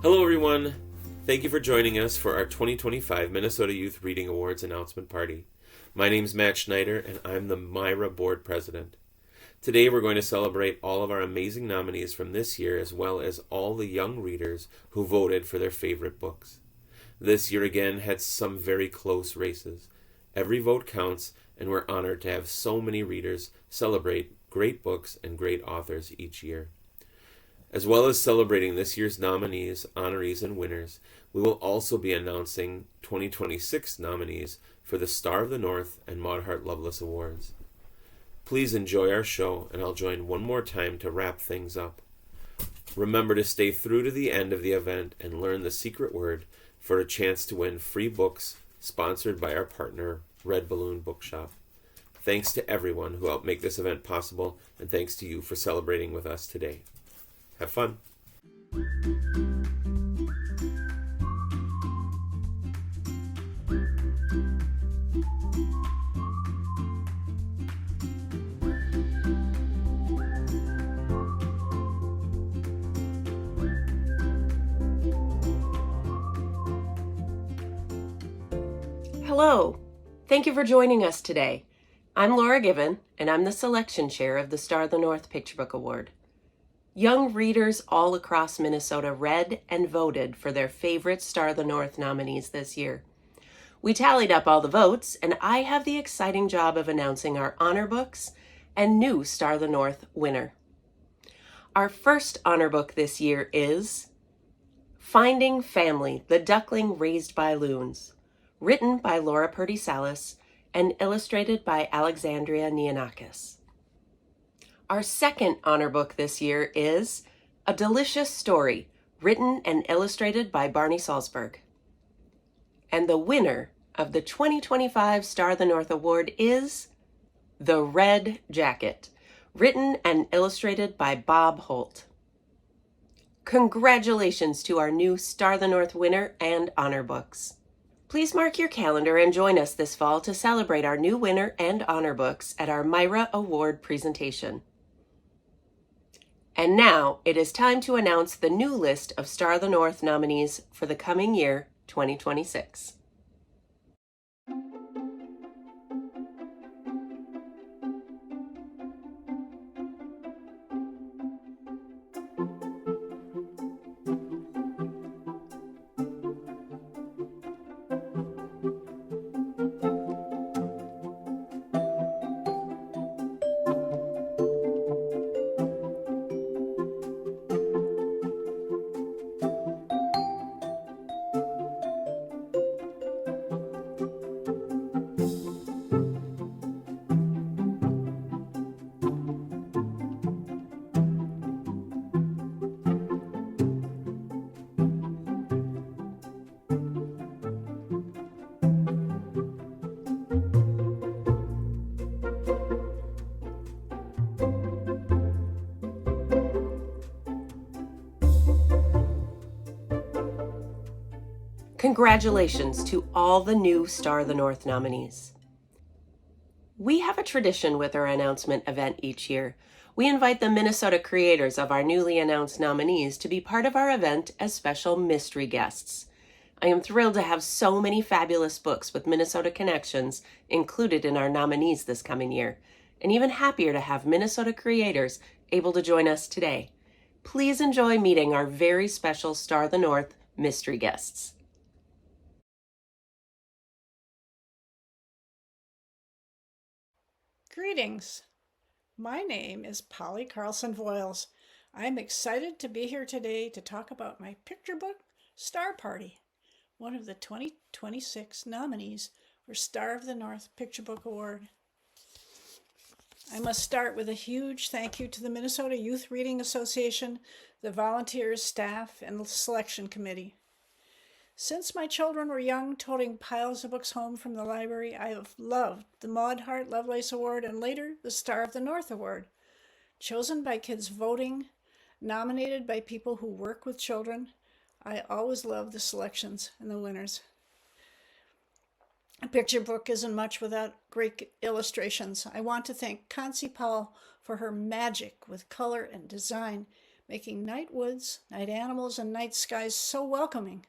Hello everyone! Thank you for joining us for our 2025 Minnesota Youth Reading Awards announcement party. My name is Matt Schneider and I'm the MYRA board president. Today we're going to celebrate all of our amazing nominees from this year as well as all the young readers who voted for their favorite books. This year again had some very close races. Every vote counts and we're honored to have so many readers celebrate great books and great authors each year. As well as celebrating this year's nominees, honorees, and winners, we will also be announcing 2026 nominees for the Star of the North and Hart Lovelace Awards. Please enjoy our show, and I'll join one more time to wrap things up. Remember to stay through to the end of the event and learn the secret word for a chance to win free books sponsored by our partner, Red Balloon Bookshop. Thanks to everyone who helped make this event possible, and thanks to you for celebrating with us today. Have fun. Hello. Thank you for joining us today. I'm Laura Given, and I'm the selection chair of the Star of the North Picture Book Award. Young readers all across Minnesota read and voted for their favorite Star of the North nominees this year. We tallied up all the votes, and I have the exciting job of announcing our honor books and new Star of the North winner. Our first honor book this year is Finding Family, The Duckling Raised by Loons, written by Laura Purdy Salas and illustrated by Alexandria Neonakis. Our second honor book this year is A Delicious Story, written and illustrated by Barney Salzberg. And the winner of the 2025 Star of the North Award is The Red Jacket, written and illustrated by Bob Holt. Congratulations to our new Star of the North winner and honor books. Please mark your calendar and join us this fall to celebrate our new winner and honor books at our MYRA Award presentation. And now it is time to announce the new list of Star of the North nominees for the coming year, 2026. Congratulations to all the new Star of the North nominees. We have a tradition with our announcement event each year. We invite the Minnesota creators of our newly announced nominees to be part of our event as special mystery guests. I am thrilled to have so many fabulous books with Minnesota connections included in our nominees this coming year, and even happier to have Minnesota creators able to join us today. Please enjoy meeting our very special Star of the North mystery guests. Greetings. My name is Polly Carlson Voiles. I'm excited to be here today to talk about my picture book, Star Party, one of the 2026 nominees for Star of the North Picture Book Award. I must start with a huge thank you to the Minnesota Youth Reading Association, the volunteers, staff, and the selection committee. Since my children were young, toting piles of books home from the library, I have loved the Hart Lovelace Award and later the Star of the North Award. Chosen by kids voting, nominated by people who work with children, I always love the selections and the winners. A picture book isn't much without great illustrations. I want to thank Concy Powell for her magic with color and design, making night woods, night animals, and night skies so welcoming,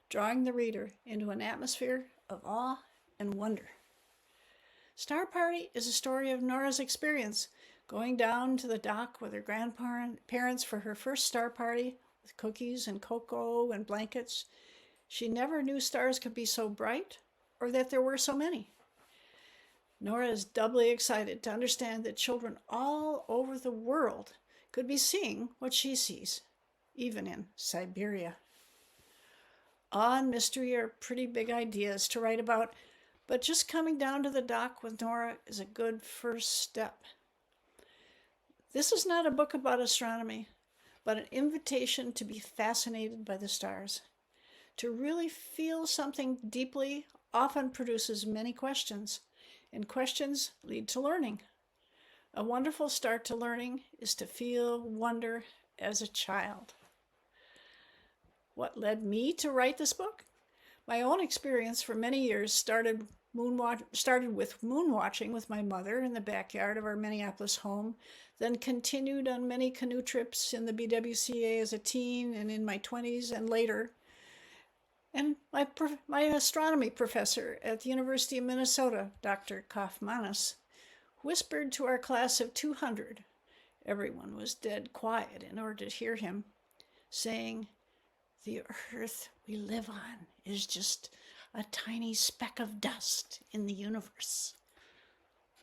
drawing the reader into an atmosphere of awe and wonder. Star Party is a story of Nora's experience going down to the dock with her grandparents for her first star party with cookies and cocoa and blankets. She never knew stars could be so bright or that there were so many. Nora is doubly excited to understand that children all over the world could be seeing what she sees, even in Siberia. Awe and mystery are pretty big ideas to write about, but just coming down to the dock with Nora is a good first step. This is not a book about astronomy, but an invitation to be fascinated by the stars. To really feel something deeply often produces many questions, and questions lead to learning. A wonderful start to learning is to feel wonder as a child. What led me to write this book? My own experience for many years started with moon watching with my mother in the backyard of our Minneapolis home, then continued on many canoe trips in the BWCA as a teen and in my 20s and later. And my astronomy professor at the University of Minnesota, Dr. Kaufmanis, whispered to our class of 200, everyone was dead quiet in order to hear him, saying, "The earth we live on is just a tiny speck of dust in the universe."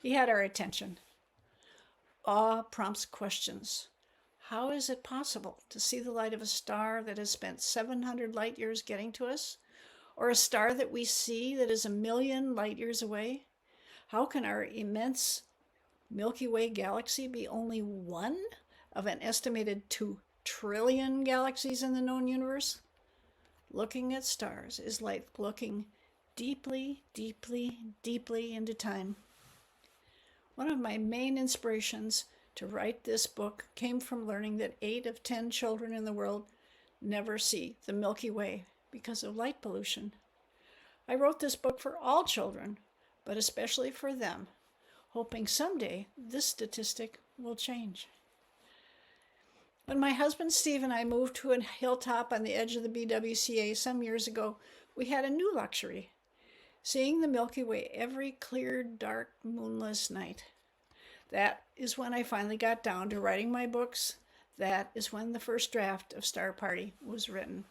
He had our attention. Awe prompts questions. How is it possible to see the light of a star that has spent 700 light years getting to us? Or a star that we see that is 1,000,000 light years away? How can our immense Milky Way galaxy be only one of an estimated 2 trillion galaxies in the known universe? Looking at stars is like looking deeply, deeply, deeply into time. One of my main inspirations to write this book came from learning that 8 of 10 children in the world never see the Milky Way because of light pollution. I wrote this book for all children, but especially for them, hoping someday this statistic will change. When my husband Steve and I moved to a hilltop on the edge of the BWCA some years ago, we had a new luxury, seeing the Milky Way every clear, dark, moonless night. That is when I finally got down to writing my books. That is when the first draft of Star Party was written.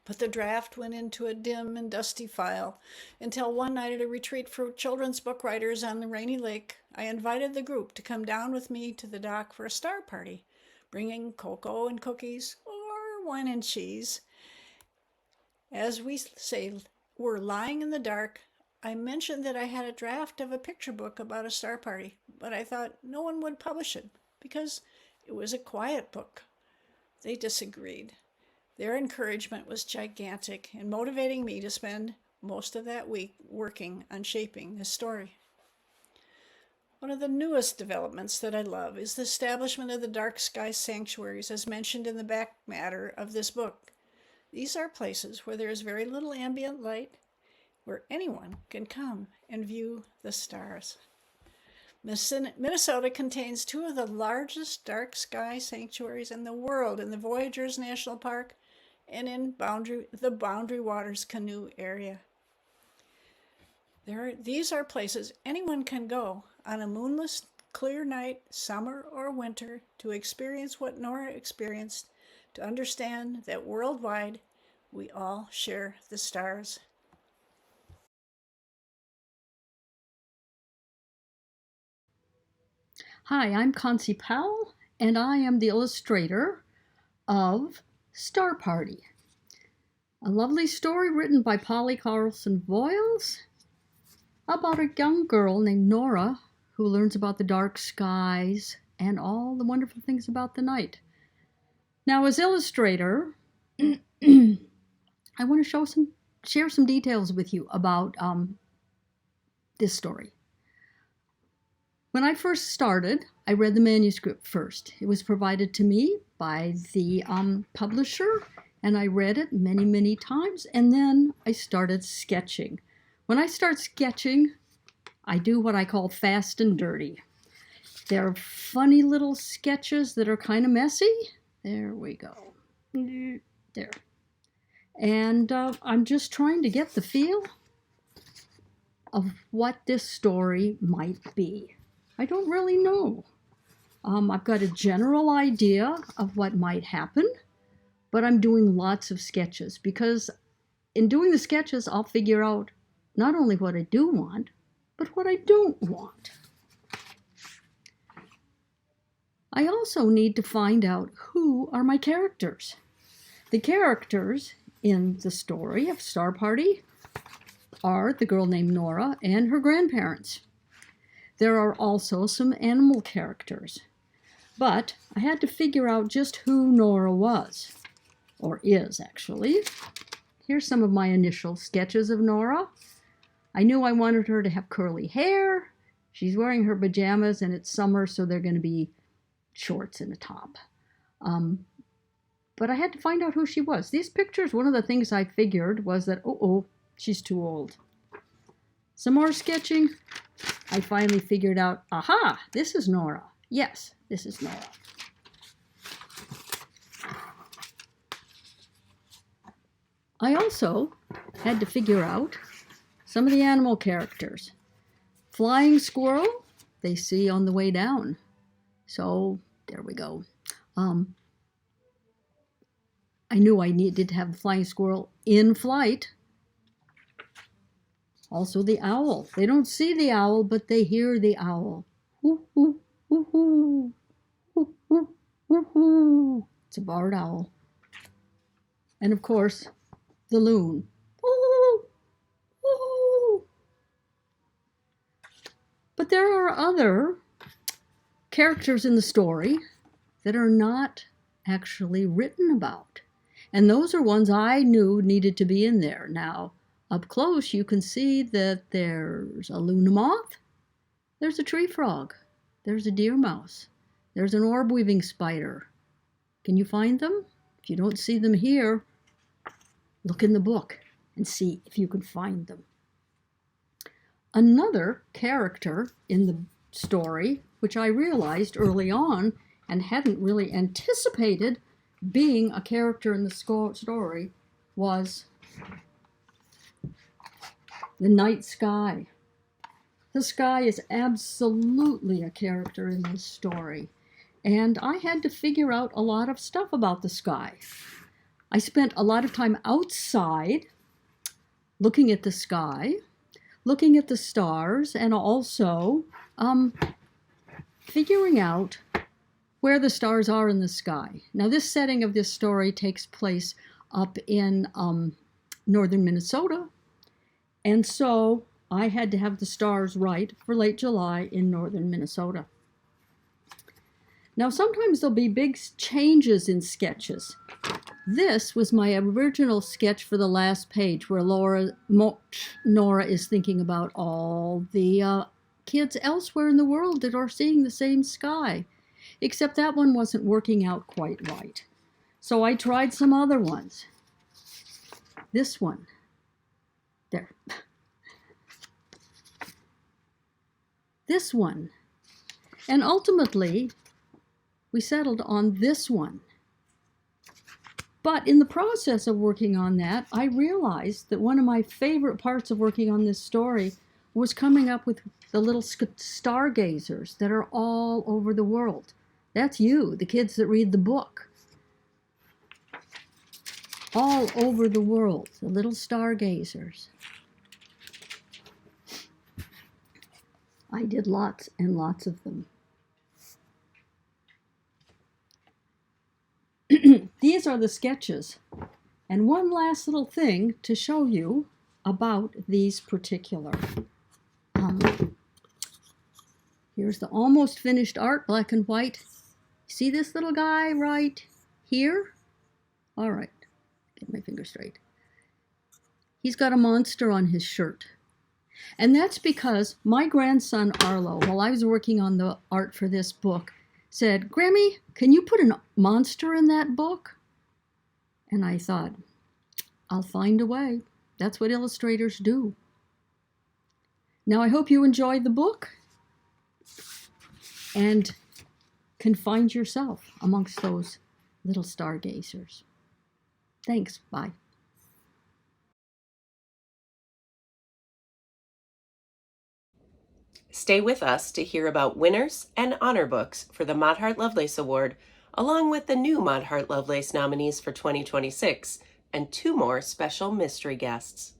But the draft went into a dim and dusty file until one night at a retreat for children's book writers on the Rainy Lake, I invited the group to come down with me to the dock for a star party, bringing cocoa and cookies or wine and cheese. As we say, we're lying in the dark. I mentioned that I had a draft of a picture book about a star party, but I thought no one would publish it because it was a quiet book. They disagreed. Their encouragement was gigantic and motivating me to spend most of that week working on shaping this story. One of the newest developments that I love is the establishment of the dark sky sanctuaries as mentioned in the back matter of this book. These are places where there is very little ambient light, where anyone can come and view the stars. Minnesota contains 2 of the largest dark sky sanctuaries in the world in the Voyageurs National Park and in the Boundary Waters Canoe area. These are places anyone can go on a moonless, clear night, summer or winter, to experience what Nora experienced, to understand that worldwide we all share the stars. Hi, I'm Concy Powell, and I am the illustrator of Star Party, a lovely story written by Polly Carlson Voiles about a young girl named Nora who learns about the dark skies and all the wonderful things about the night. Now, as illustrator, I want to share some details with you about this story. When I first started, I read the manuscript first. It was provided to me by the publisher, and I read it many, many times, and then I started sketching. When I start sketching, I do what I call fast and dirty. They're funny little sketches that are kind of messy. There we go. There. And I'm just trying to get the feel of what this story might be. I don't really know. I've got a general idea of what might happen, but I'm doing lots of sketches because in doing the sketches, I'll figure out not only what I do want, but what I don't want. I also need to find out who are my characters. The characters in the story of Star Party are the girl named Nora and her grandparents. There are also some animal characters, but I had to figure out just who Nora was, or is actually. Here's some of my initial sketches of Nora. I knew I wanted her to have curly hair. She's wearing her pajamas and it's summer, so they're going to be shorts and a top. But I had to find out who she was. These pictures, one of the things I figured was that, she's too old. Some more sketching. I finally figured out, aha, this is Nora. Yes, this is Nora. I also had to figure out some of the animal characters. Flying squirrel, they see on the way down. So there we go. I knew I needed to have the flying squirrel in flight. Also the owl. They don't see the owl, but they hear the owl. Hoo, hoo, hoo, hoo. Hoo, hoo, hoo, hoo. It's a barred owl. And of course, the loon. Hoo, hoo. But there are other characters in the story that are not actually written about. And those are ones I knew needed to be in there. Now, up close, you can see that there's a Luna moth, there's a tree frog, there's a deer mouse, there's an orb-weaving spider. Can you find them? If you don't see them here, look in the book and see if you can find them. Another character in the story, which I realized early on and hadn't really anticipated being a character in the story, was the night sky. The sky is absolutely a character in this story, and I had to figure out a lot of stuff about the sky. I spent a lot of time outside looking at the sky, looking at the stars, and also figuring out where the stars are in the sky. Now, this setting of this story takes place up in northern Minnesota, and so I had to have the stars right for late July in northern Minnesota. Now, sometimes there'll be big changes in sketches. This was my original sketch for the last page, where Nora is thinking about all the kids elsewhere in the world that are seeing the same sky. Except that one wasn't working out quite right. So I tried some other ones. This one. There. This one. And ultimately, we settled on this one. But in the process of working on that, I realized that one of my favorite parts of working on this story was coming up with the little stargazers that are all over the world. That's you, the kids that read the book. All over the world, the little stargazers. I did lots and lots of them. These are the sketches. And one last little thing to show you about these particular. Here's the almost finished art, black and white. See this little guy right here? All right, get my finger straight. He's got a monster on his shirt. And that's because my grandson Arlo, while I was working on the art for this book, said, "Grammy, can you put a monster in that book?" And I thought, I'll find a way. That's what illustrators do. Now, I hope you enjoyed the book. and can find yourself amongst those little stargazers. Thanks. Bye. Stay with us to hear about winners and honor books for the Maud Hart Lovelace Award, along with the new Maud Hart Lovelace nominees for 2026 and 2 more special mystery guests.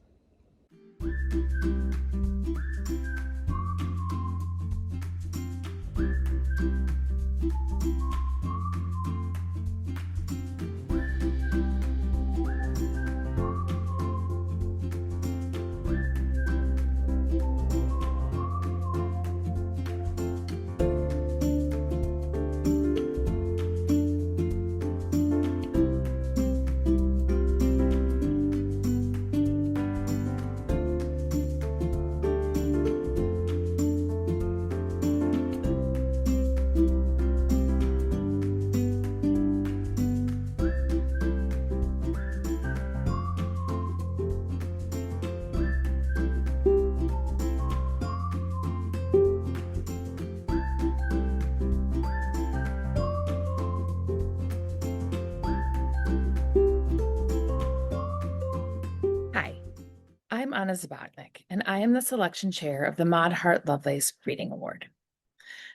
I'm Anna Zabotnik, and I am the selection chair of the Maud Hart Lovelace Reading Award.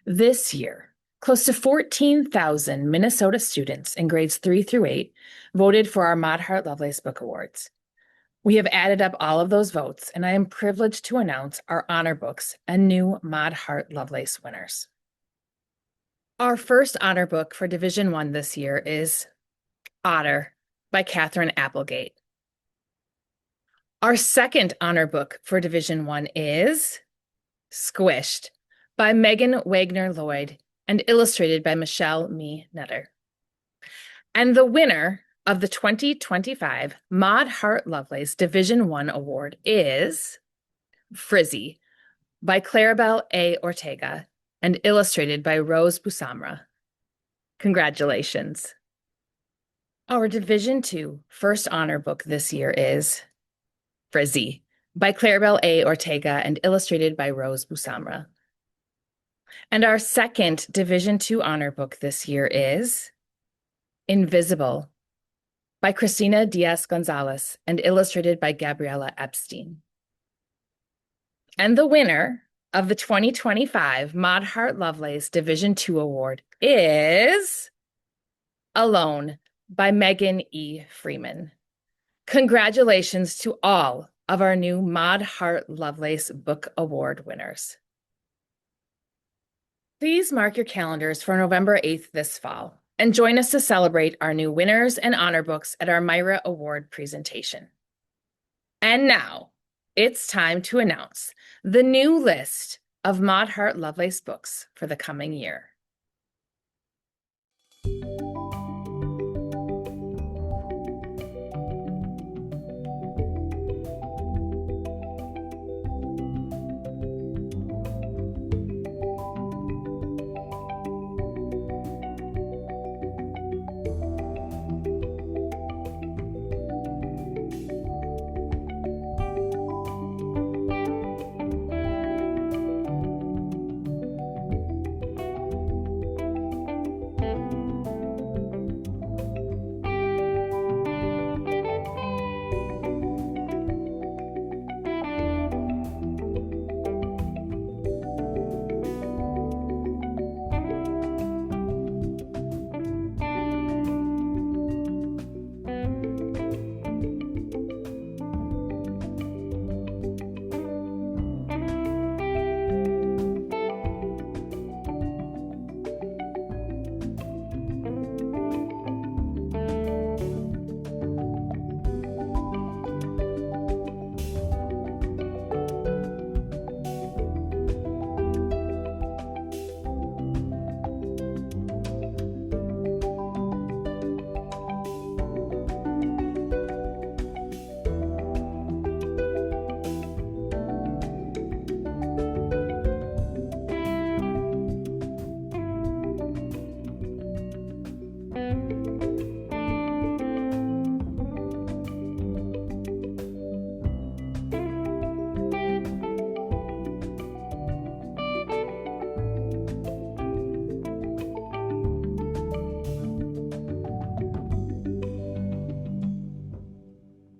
This year, close to 14,000 Minnesota students in grades 3 through 8 voted for our Maud Hart Lovelace Book Awards. We have added up all of those votes, and I am privileged to announce our honor books and new Maud Hart Lovelace winners. Our first honor book for Division I this year is Otter by Katherine Applegate. Our second honor book for Division I is Squished by Megan Wagner-Lloyd and illustrated by Michelle Mee Nutter. And the winner of the 2025 Maud Hart Lovelace Division I Award is Frizzy by Clarabelle A. Ortega and illustrated by Rose Busamra. Congratulations. Our Division II first honor book this year is Frizzy by Clarabelle A. Ortega and illustrated by Rose Busamra. And our second Division II honor book this year is Invisible by Cristina Diaz-Gonzalez and illustrated by Gabriella Epstein. And the winner of the 2025 Maud Hart Lovelace Division II Award is Alone by Megan E. Freeman. Congratulations to all of our new Maud Hart Lovelace Book Award winners. Please mark your calendars for November 8th this fall and join us to celebrate our new winners and honor books at our MYRA Award presentation. And now, it's time to announce the new list of Maud Hart Lovelace books for the coming year.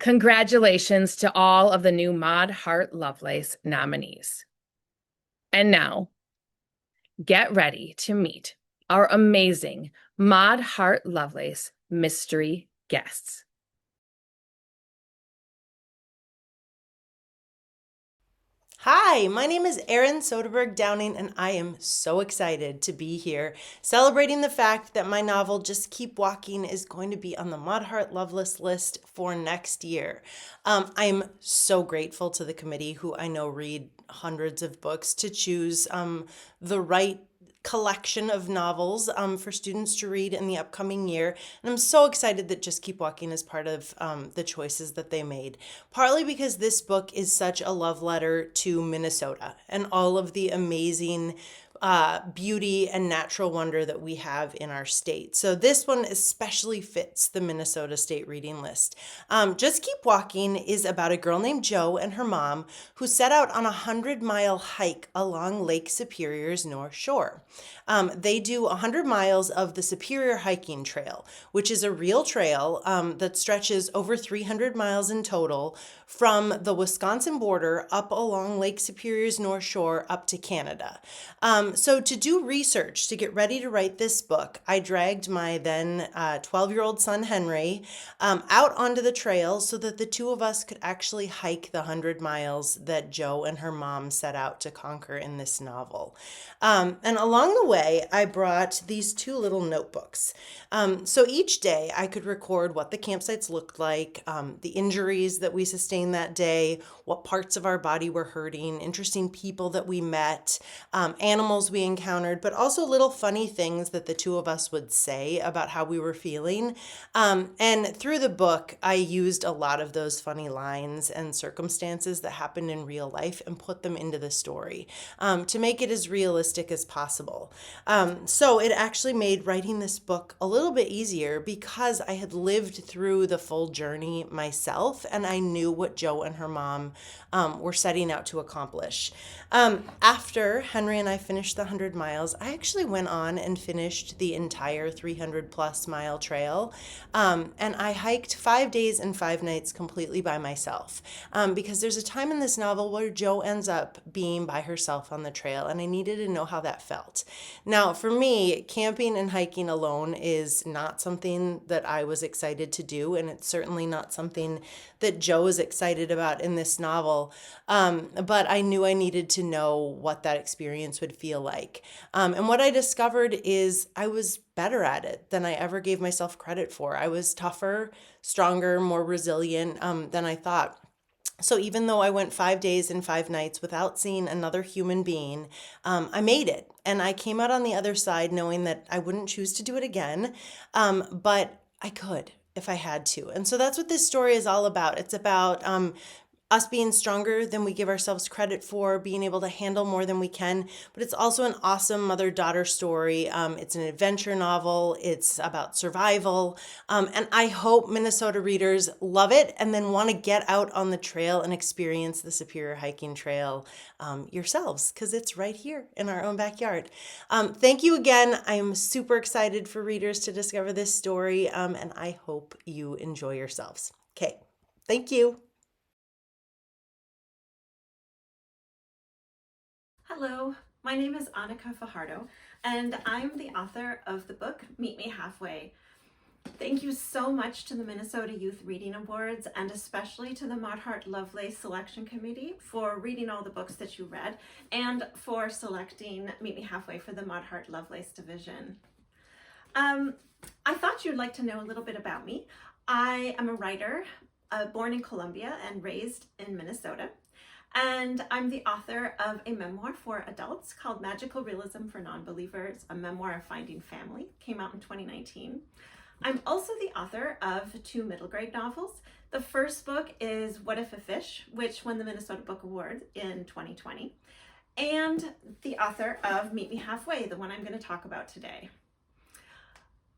Congratulations to all of the new Maud Hart Lovelace nominees. And now, get ready to meet our amazing Maud Hart Lovelace mystery guests. Hi, my name is Erin Soderberg Downing, and I am so excited to be here celebrating the fact that my novel Just Keep Walking is going to be on the Maud Hart Lovelace list for next year. I am so grateful to the committee, who I know read hundreds of books, to choose the right collection of novels for students to read in the upcoming year. And I'm so excited that Just Keep Walking is part of the choices that they made. Partly because this book is such a love letter to Minnesota and all of the amazing beauty and natural wonder that we have in our state. So this one especially fits the Minnesota State Reading List. Just Keep Walking is about a girl named Jo and her mom who set out on a 100-mile hike along Lake Superior's North Shore. They do 100 miles of the Superior Hiking Trail, which is a real trail that stretches over 300 miles in total from the Wisconsin border up along Lake Superior's North Shore up to Canada. So to do research, to get ready to write this book, I dragged my then 12-year-old son, Henry, out onto the trail so that the two of us could actually hike the 100 miles that Jo and her mom set out to conquer in this novel. And along the way, I brought these two little notebooks. So each day I could record what the campsites looked like, the injuries that we sustained that day, what parts of our body were hurting, interesting people that we met, animals we encountered, but also little funny things that the two of us would say about how we were feeling. And through the book, I used a lot of those funny lines and circumstances that happened in real life and put them into the story to make it as realistic as possible. So it actually made writing this book a little bit easier because I had lived through the full journey myself and I knew what Jo and her mom were setting out to accomplish. After Henry and I finished the 100 miles, I actually went on and finished the entire 300 plus mile trail. And I hiked 5 days and 5 nights completely by myself because there's a time in this novel where Jo ends up being by herself on the trail, and I needed to know how that felt. Now, for me, camping and hiking alone is not something that I was excited to do, and it's certainly not something that Jo is excited about in this novel. But I knew I needed to know what that experience would feel like. And what I discovered is I was better at it than I ever gave myself credit for. I was tougher, stronger, more resilient than I thought. So even though I went 5 days and 5 nights without seeing another human being, I made it. And I came out on the other side knowing that I wouldn't choose to do it again, but I could if I had to. And so that's what this story is all about. It's about us being stronger than we give ourselves credit for, being able to handle more than we can. But it's also an awesome mother-daughter story. It's an adventure novel. It's about survival. And I hope Minnesota readers love it and then want to get out on the trail and experience the Superior Hiking Trail yourselves, because it's right here in our own backyard. Thank you again. I am super excited for readers to discover this story, and I hope you enjoy yourselves. Okay, thank you. Hello, my name is Annika Fajardo, and I'm the author of the book Meet Me Halfway. Thank you so much to the Minnesota Youth Reading Awards and especially to the Maud Hart Lovelace Selection Committee for reading all the books that you read and for selecting Meet Me Halfway for the Maud Hart Lovelace division. I thought you'd like to know a little bit about me. I am a writer, born in Columbia and raised in Minnesota. And I'm the author of a memoir for adults called Magical Realism for Non-Believers, a memoir of finding family, came out in 2019. I'm also the author of 2 middle grade novels. The first book is What If a Fish, which won the Minnesota Book Award in 2020. And the author of Meet Me Halfway, the one I'm going to talk about today.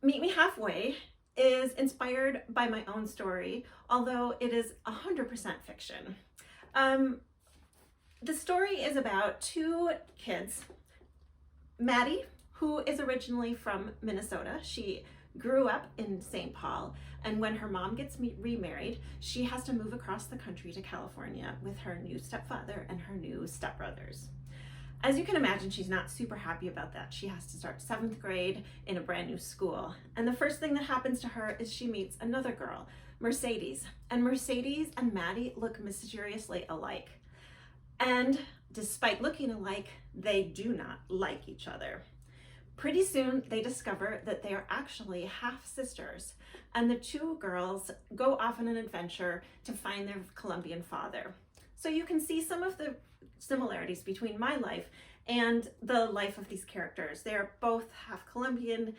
Meet Me Halfway is inspired by my own story, although it is 100% fiction. The story is about 2 kids, Maddie, who is originally from Minnesota. She grew up in St. Paul, and when her mom gets remarried, she has to move across the country to California with her new stepfather and her new stepbrothers. As you can imagine, she's not super happy about that. She has to start 7th grade in a brand new school. And the first thing that happens to her is she meets another girl, Mercedes. And Mercedes and Maddie look mysteriously alike. And despite looking alike, they do not like each other. Pretty soon, they discover that they are actually half-sisters, and the two girls go off on an adventure to find their Colombian father. So you can see some of the similarities between my life and the life of these characters. They're both half Colombian.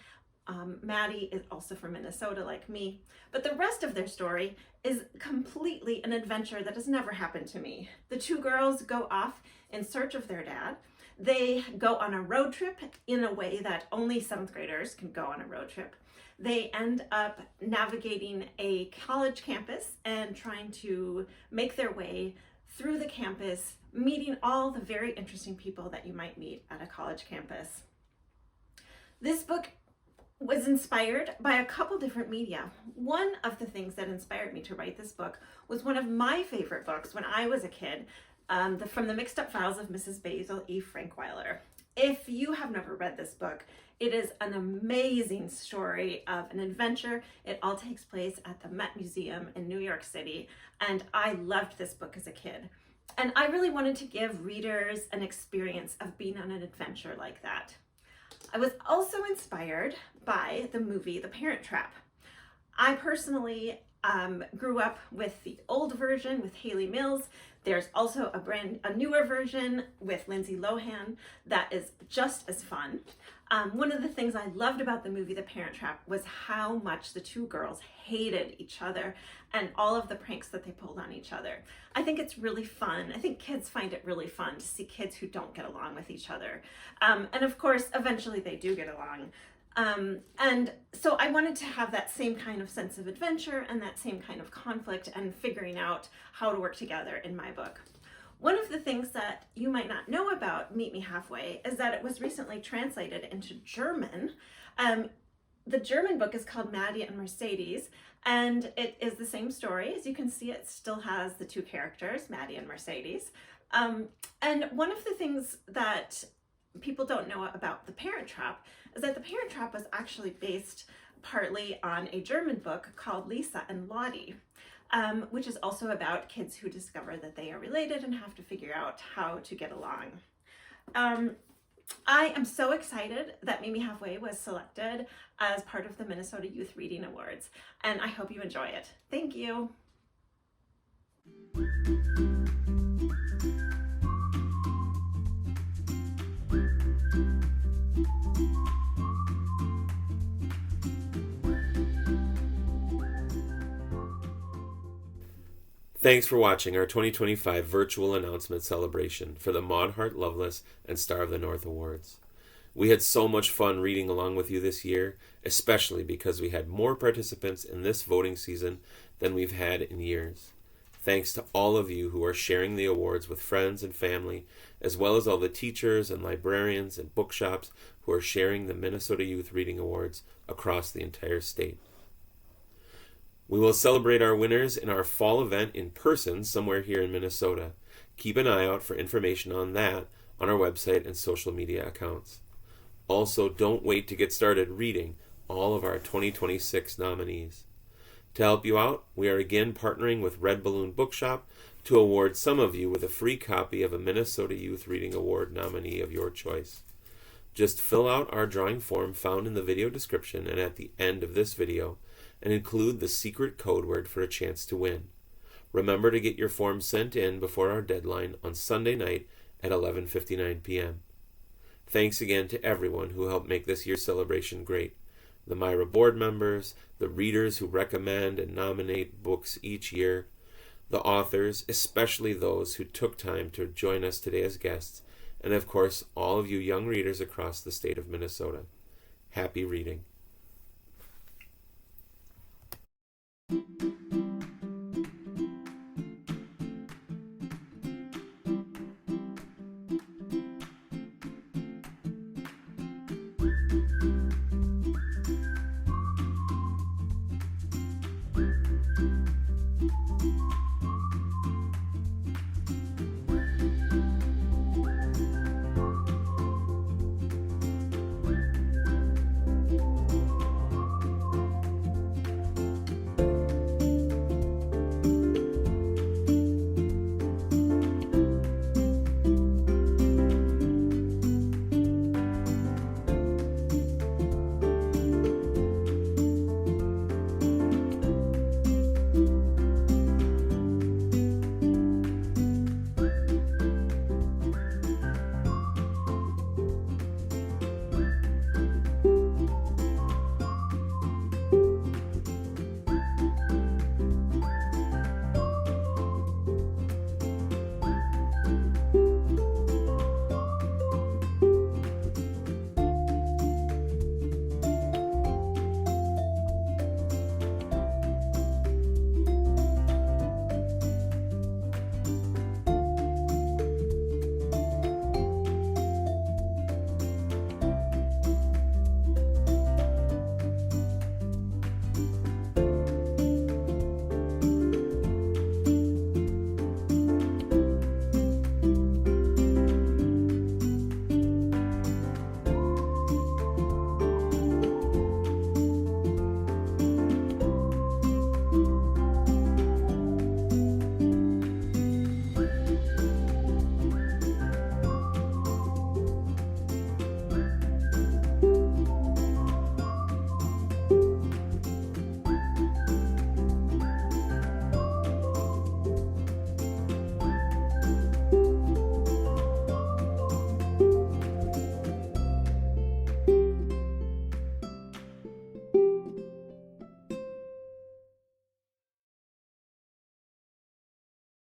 Maddie is also from Minnesota like me, but the rest of their story is completely an adventure that has never happened to me. The two girls go off in search of their dad. They go on a road trip in a way that only 7th graders can go on a road trip. They end up navigating a college campus and trying to make their way through the campus, meeting all the very interesting people that you might meet at a college campus. This book was inspired by a couple different media. One of the things that inspired me to write this book was one of my favorite books when I was a kid, From the Mixed Up Files of Mrs. Basil E. Frankweiler. If you have never read this book, it is an amazing story of an adventure. It all takes place at the Met Museum in New York City, and I loved this book as a kid. And I really wanted to give readers an experience of being on an adventure like that. I was also inspired by the movie The Parent Trap. I personally grew up with the old version with Haley Mills. There's also a newer version with Lindsay Lohan that is just as fun. One of the things I loved about the movie The Parent Trap was how much the two girls hated each other and all of the pranks that they pulled on each other. I think it's really fun. I think kids find it really fun to see kids who don't get along with each other. And of course, eventually they do get along. And so I wanted to have that same kind of sense of adventure and that same kind of conflict and figuring out how to work together in my book. One of the things that you might not know about Meet Me Halfway is that it was recently translated into German. The German book is called Maddie and Mercedes, and it is the same story. As you can see, it still has the two characters, Maddie and Mercedes. And one of the things that people don't know about The Parent Trap is that The Parent Trap was actually based partly on a German book called Lisa and Lottie, which is also about kids who discover that they are related and have to figure out how to get along. I am so excited that Meet Me Halfway was selected as part of the Minnesota Youth Reading Awards, and I hope you enjoy it. Thank you. Thanks for watching our 2025 virtual announcement celebration for the Maud Hart Lovelace and Star of the North Awards. We had so much fun reading along with you this year, especially because we had more participants in this voting season than we've had in years. Thanks to all of you who are sharing the awards with friends and family, as well as all the teachers and librarians and bookshops who are sharing the Minnesota Youth Reading Awards across the entire state. We will celebrate our winners in our fall event in person somewhere here in Minnesota. Keep an eye out for information on that on our website and social media accounts. Also, don't wait to get started reading all of our 2026 nominees. To help you out, we are again partnering with Red Balloon Bookshop to award some of you with a free copy of a Minnesota Youth Reading Award nominee of your choice. Just fill out our drawing form found in the video description and at the end of this video, and include the secret code word for a chance to win. Remember to get your form sent in before our deadline on Sunday night at 11:59 p.m. Thanks again to everyone who helped make this year's celebration great. The MYRA board members, the readers who recommend and nominate books each year, the authors, especially those who took time to join us today as guests, and of course all of you young readers across the state of Minnesota. Happy reading.